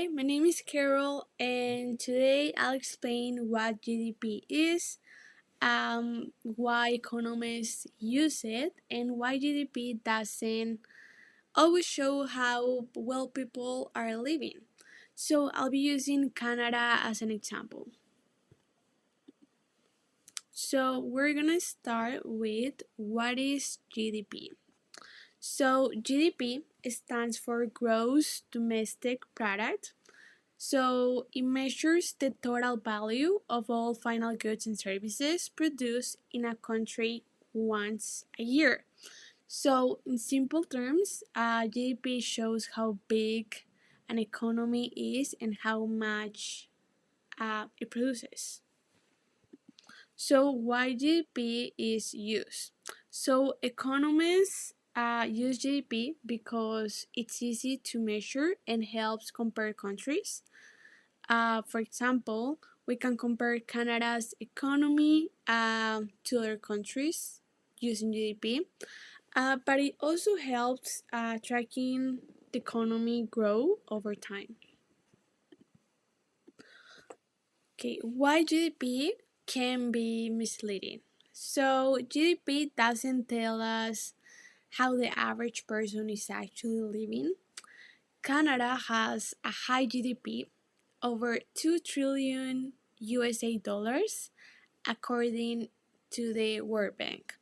Hi, my name is Carol, and today I'll explain what GDP is, why economists use it, and why GDP doesn't always show how well people are living. So, I'll be using Canada as an example. So, we're gonna start with what is GDP. So, GDP stands for Gross Domestic Product. So it measures the total value of all final goods and services produced in a country once a year. So, in simple terms, GDP shows how big an economy is and how much it produces. So, why GDP is used? So, economists use GDP because it's easy to measure and helps compare countries. For example, we can compare Canada's economy to other countries using GDP, but it also helps tracking the economy grow over time. Okay, why GDP can be misleading? So, GDP doesn't tell us how the average person is actually living. Canada has a high GDP, over 2 trillion USA dollars, according to the World Bank.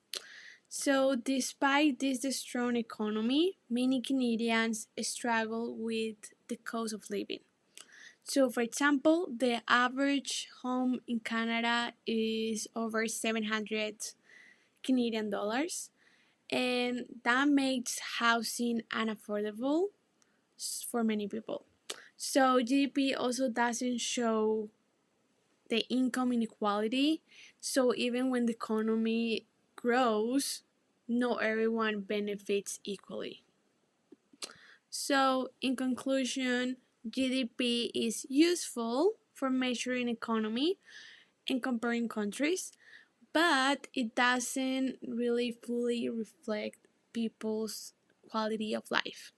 So, despite this strong economy, many Canadians struggle with the cost of living. So, for example, the average home in Canada is over 700 Canadian dollars, and that makes housing unaffordable for many people. So, GDP also doesn't show the income inequality. So even when the economy grows, not everyone benefits equally. So, in conclusion, GDP is useful for measuring economy and comparing countries, but it doesn't really fully reflect people's quality of life.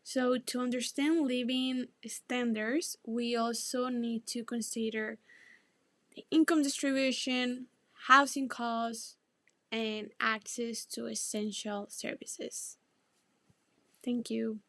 So, to understand living standards, we also need to consider the income distribution, housing costs, and access to essential services. Thank you.